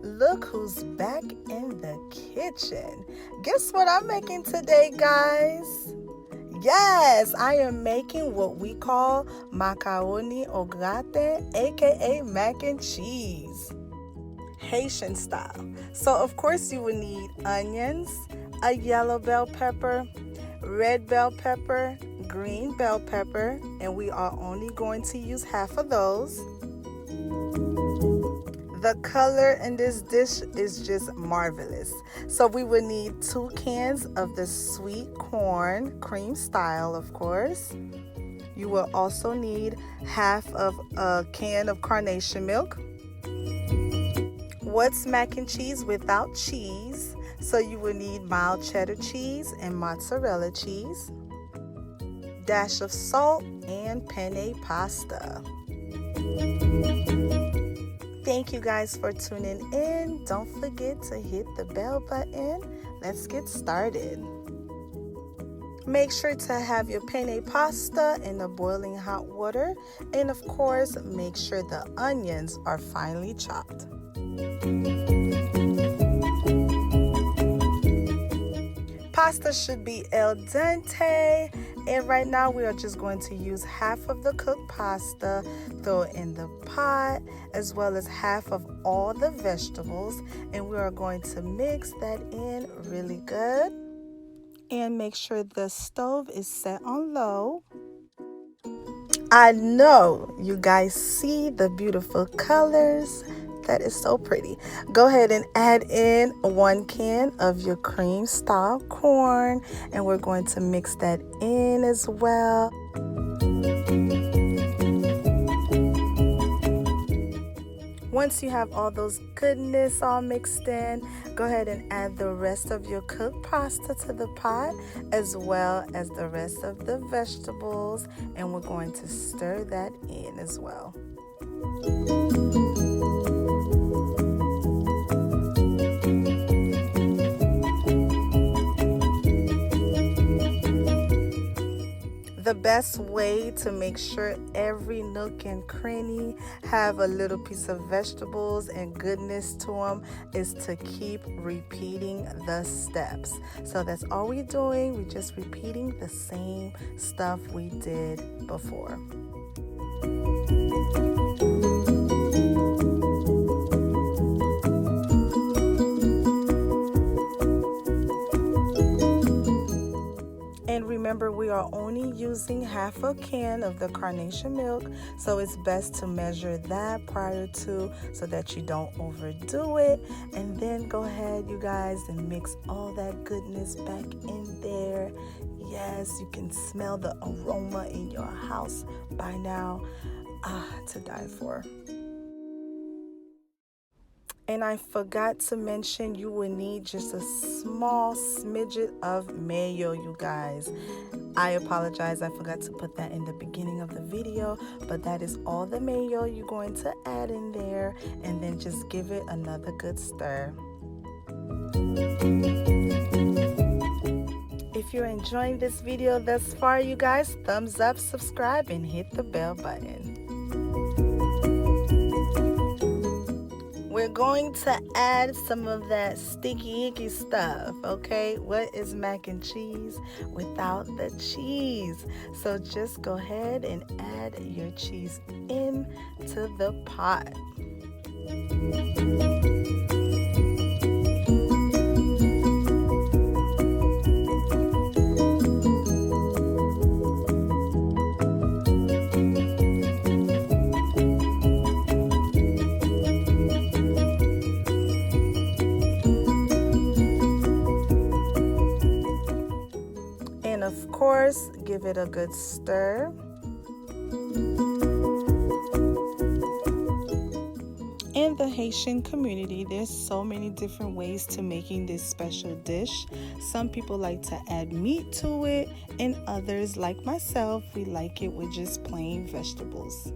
Look who's back in the kitchen. Guess what I'm making today, guys? Yes, I am making what we call Macaroni Au Gratin, aka mac and cheese, Haitian style. So of course you will need onions, a yellow bell pepper, red bell pepper, green bell pepper, and we are only going to use half of those. The color in this dish is just marvelous. So we will need 2 cans of the sweet corn, cream style, of course. You will also need half of a can of carnation milk. What's mac and cheese without cheese? So you will need mild cheddar cheese and mozzarella cheese, dash of salt, and penne pasta. Thank you guys for tuning in. Don't forget to hit the bell button. Let's get started. Make sure to have your penne pasta in the boiling hot water. And of course, make sure the onions are finely chopped. Pasta should be al dente. And right now we are just going to use half of the cooked pasta, throw it in the pot, as well as half of all the vegetables. And we are going to mix that in really good. And make sure the stove is set on low. I know you guys see the beautiful colors. That is so pretty. Go ahead and add in 1 can of your cream style corn, and we're going to mix that in as well. Once you have all those goodness all mixed in, go ahead and add the rest of your cooked pasta to the pot, as well as the rest of the vegetables, and we're going to stir that in as well. The best way to make sure every nook and cranny have a little piece of vegetables and goodness to them is to keep repeating the steps. So that's all we're doing. We're just repeating the same stuff we did before. And remember, we are only using half a can of the carnation milk, so it's best to measure that prior to, so that you don't overdo it. And then go ahead, you guys, and mix all that goodness back in there. Yes, you can smell the aroma in your house by now. To die for. And I forgot to mention, you will need just a small smidget of mayo, you guys. I apologize, I forgot to put that in the beginning of the video, but that is all the mayo you're going to add in there, and then just give it another good stir. If you're enjoying this video thus far, you guys, thumbs up, subscribe, and hit the bell button. We're going to add some of that sticky icky stuff, okay? What is mac and cheese without the cheese? So just go ahead and add your cheese into the pot. Of course, give it a good stir. In the Haitian community, there's so many different ways to making this special dish. Some people like to add meat to it, and others, like myself, we like it with just plain vegetables.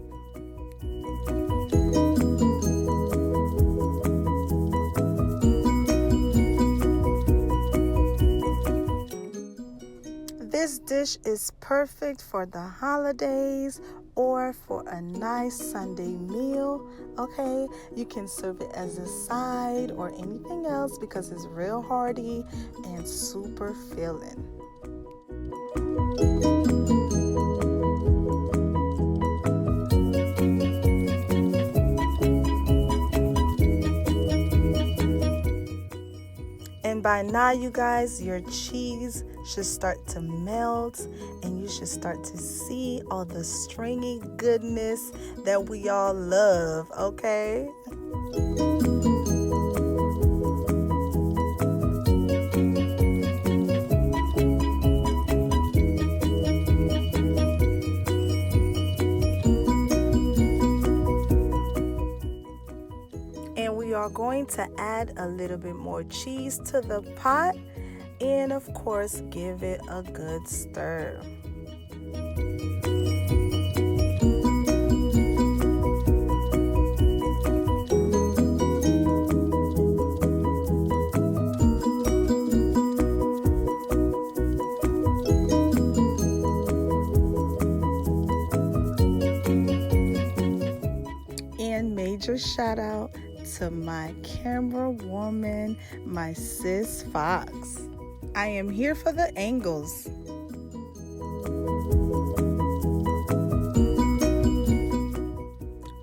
This dish dish is perfect for the holidays or for a nice Sunday meal. Okay, you can serve it as a side or anything else because it's real hearty and super filling. And by now, you guys, your cheese should start to melt and you should start to see all the stringy goodness that we all love, okay? And we are going to add a little bit more cheese to the pot and of course give it a good stir. And major shout out to my camera woman, my sis Fox. I am here for the angles.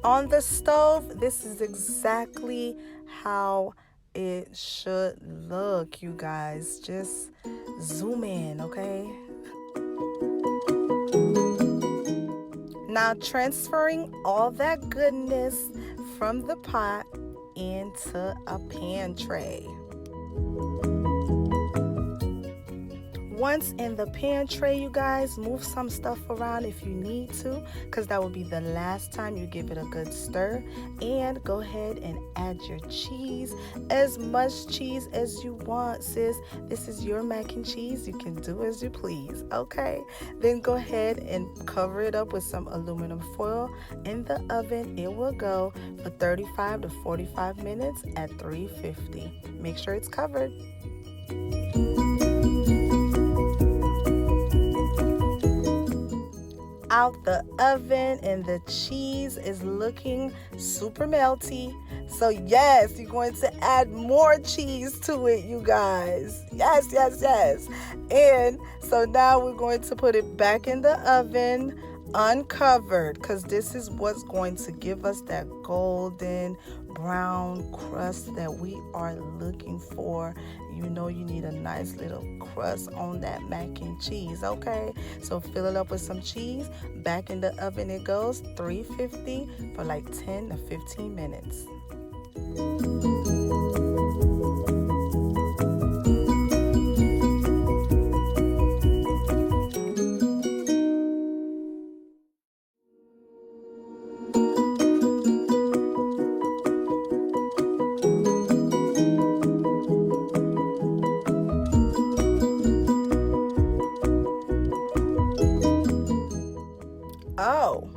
On the stove, this is exactly how it should look, you guys. Just zoom in, okay? Now transferring all that goodness from the pot into a pan tray. Once in the pan tray, you guys, move some stuff around if you need to, because that will be the last time you give it a good stir. And go ahead and add your cheese, as much cheese as you want, sis. This is your mac and cheese. You can do as you please, okay? Then go ahead and cover it up with some aluminum foil. In the oven, it will go for 35 to 45 minutes at 350. Make sure it's covered. Out the oven and the cheese is looking super melty. So yes, you're going to add more cheese to it, you guys. Yes, yes, yes. And so now we're going to put it back in the oven uncovered, because this is what's going to give us that golden brown crust that we are looking for. You know you need a nice little crust on that mac and cheese, okay? So fill it up with some cheese. Back in the oven it goes, 350 for like 10 to 15 minutes. Oh,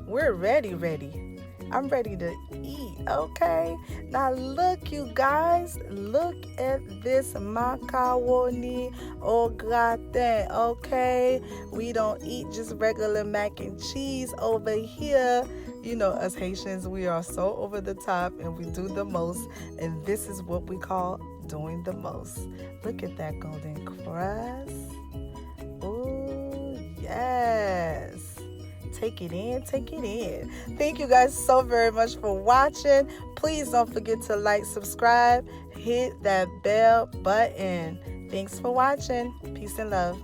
we're ready. I'm ready to eat, okay? Now look, you guys, look at this macaroni au gratin, okay? We don't eat just regular mac and cheese over here. You know, us Haitians, we are so over the top and we do the most. And this is what we call doing the most. Look at that golden crust. Ooh, yes. Take it in. Thank you guys so very much for watching. Please don't forget to like, subscribe, hit that bell button. Thanks for watching. Peace and love.